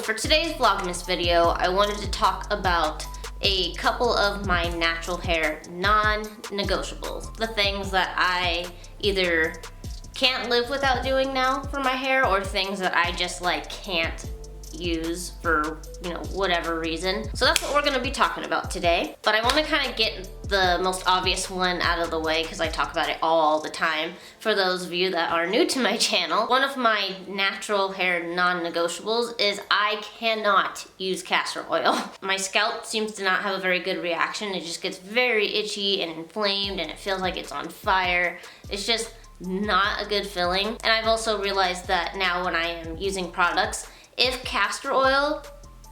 for today's Vlogmas video, I wanted to talk about a couple of my natural hair non-negotiables. The things that I either can't live without doing now for my hair, or things that I just like can't use for, you know, whatever reason. So that's what we're gonna be talking about today. But I wanna kind of get the most obvious one out of the way because I talk about it all the time. For those of you that are new to my channel, one of my natural hair non-negotiables is I cannot use castor oil. My scalp seems to not have a very good reaction. It just gets very itchy and inflamed and it feels like it's on fire. It's just not a good feeling. And I've also realized that now when I am using products, if castor oil,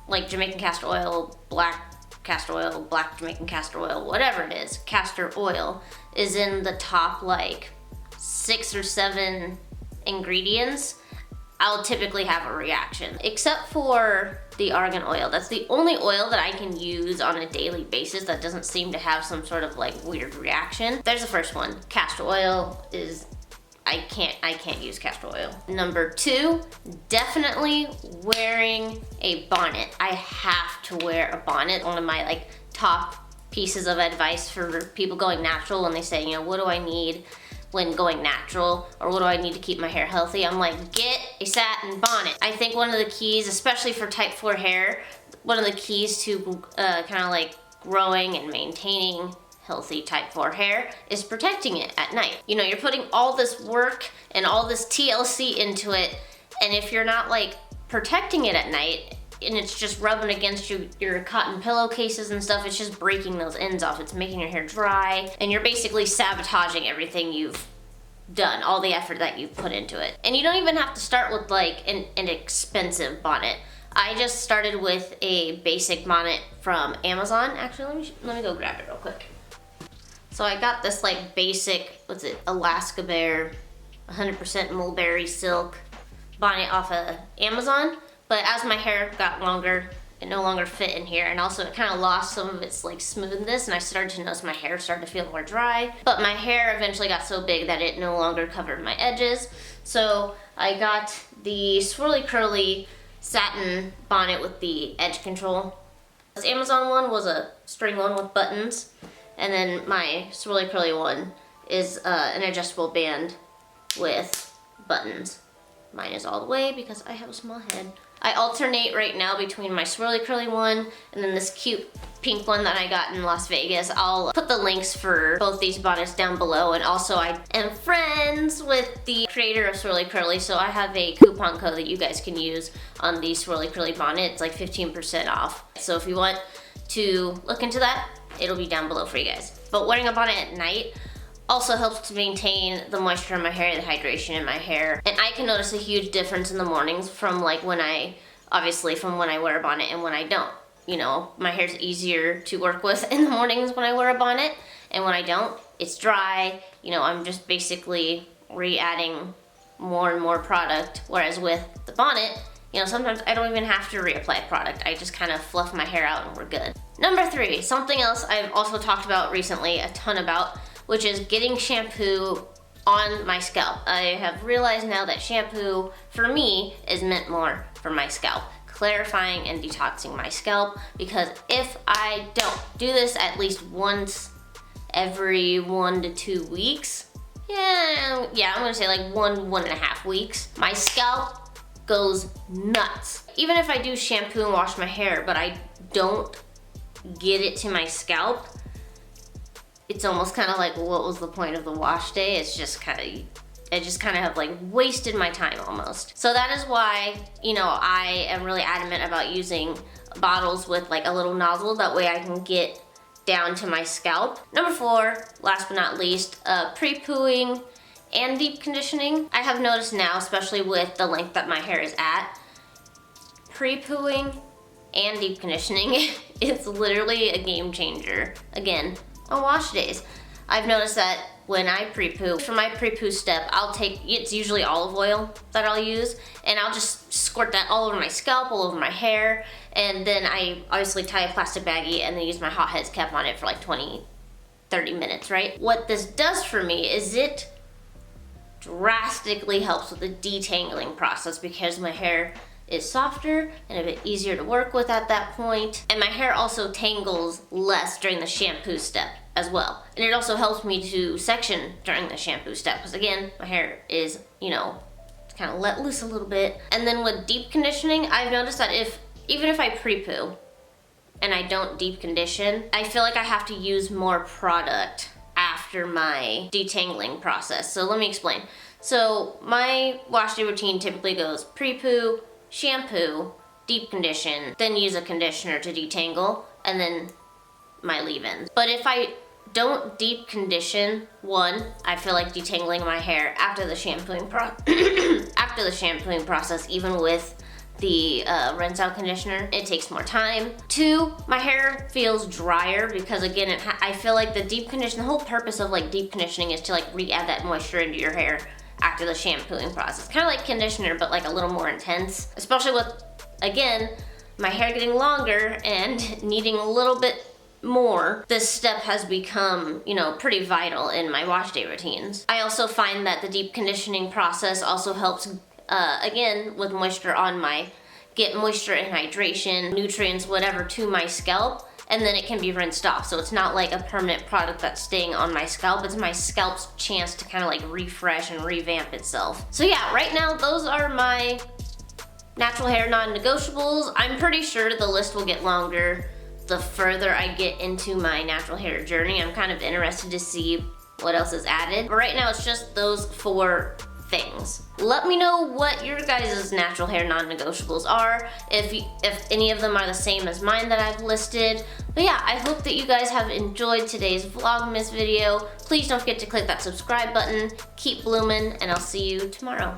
like Jamaican castor oil, black castor oil, black Jamaican castor oil, whatever it is, castor oil is in the top like 6 or 7 ingredients, I'll typically have a reaction. Except for the argan oil. That's the only oil that I can use on a daily basis that doesn't seem to have some sort of like weird reaction. There's the first one. Castor oil is I can't use castor oil. Number 2, definitely wearing a bonnet. I have to wear a bonnet. One of my like top pieces of advice for people going natural when they say, you know, what do I need when going natural, or what do I need to keep my hair healthy? I'm like, get a satin bonnet. I think one of the keys, especially for type 4 hair, one of the keys to kind of like growing and maintaining healthy type 4 hair is protecting it at night. You know, you're putting all this work and all this TLC into it, and if you're not like protecting it at night and it's just rubbing against your cotton pillowcases and stuff, it's just breaking those ends off. It's making your hair dry, and you're basically sabotaging everything you've done, all the effort that you've put into it. And you don't even have to start with like an expensive bonnet. I just started with a basic bonnet from Amazon. Actually, let me go grab it real quick. So I got this like basic, what's it, Alaska Bear, 100% mulberry silk bonnet off of Amazon. But as my hair got longer, it no longer fit in here, and also it kind of lost some of its like smoothness, and I started to notice my hair started to feel more dry. But my hair eventually got so big that it no longer covered my edges. So I got the Swirly Curly satin bonnet with the edge control. This Amazon one was a string one with buttons. And then my Swirly Curly one is an adjustable band with buttons. Mine is all the way because I have a small head. I alternate right now between my Swirly Curly one and then this cute pink one that I got in Las Vegas. I'll put the links for both these bonnets down below, and also I am friends with the creator of Swirly Curly, so I have a coupon code that you guys can use on the Swirly Curly bonnet. It's like 15% off. So if you want to look into that, it'll be down below for you guys. But wearing a bonnet at night also helps to maintain the moisture in my hair, the hydration in my hair. And I can notice a huge difference in the mornings from like obviously from when I wear a bonnet and when I don't. You know, my hair's easier to work with in the mornings when I wear a bonnet, and when I don't, it's dry. You know, I'm just basically re-adding more and more product, whereas with the bonnet, you know, sometimes I don't even have to reapply product. I just kind of fluff my hair out and we're good. Number 3, something else I've also talked about recently a ton about, which is getting shampoo on my scalp. I have realized now that shampoo, for me, is meant more for my scalp, clarifying and detoxing my scalp, because if I don't do this at least once every 1 to 2 weeks, yeah, I'm gonna say like 1.5 weeks, my scalp goes nuts. Even if I do shampoo and wash my hair, but I don't get it to my scalp, it's almost kind of like, what was the point of the wash day? It's just kind of have like wasted my time almost. So that is why, you know, I am really adamant about using bottles with like a little nozzle. That way I can get down to my scalp. Number 4, last but not least, pre-pooing and deep conditioning. I have noticed now, especially with the length that my hair is at, pre-pooing and deep conditioning is literally a game changer. Again, on wash days. I've noticed that when I pre-poo, for my pre-poo step, it's usually olive oil that I'll use, and I'll just squirt that all over my scalp, all over my hair, and then I obviously tie a plastic baggie and then use my hot heads cap on it for like 20, 30 minutes, right? What this does for me is it drastically helps with the detangling process, because my hair is softer and a bit easier to work with at that point. And my hair also tangles less during the shampoo step as well. And it also helps me to section during the shampoo step, because again, my hair is, you know, kind of let loose a little bit. And then with deep conditioning, I've noticed that even if I pre-poo and I don't deep condition, I feel like I have to use more product after my detangling process. So let me explain. So my wash day routine typically goes pre-poo, shampoo, deep condition, then use a conditioner to detangle, and then my leave-ins. But if I don't deep condition, one, I feel like detangling my hair after the shampooing process, even with the rinse out conditioner, it takes more time. Two, my hair feels drier because again, I feel like the deep condition, the whole purpose of like deep conditioning is to like re-add that moisture into your hair after the shampooing process. Kind of like conditioner, but like a little more intense, especially with, again, my hair getting longer and needing a little bit more. This step has become, you know, pretty vital in my wash day routines. I also find that the deep conditioning process also helps, again, with moisture on get moisture and hydration, nutrients, whatever, to my scalp, and then it can be rinsed off. So it's not like a permanent product that's staying on my scalp. It's my scalp's chance to kind of like refresh and revamp itself. So yeah, right now, those are my natural hair non-negotiables. I'm pretty sure the list will get longer the further I get into my natural hair journey. I'm kind of interested to see what else is added. But right now, it's just those 4 things. Let me know what your guys' natural hair non-negotiables are, if any of them are the same as mine that I've listed. But yeah, I hope that you guys have enjoyed today's Vlogmas video. Please don't forget to click that subscribe button. Keep blooming, and I'll see you tomorrow.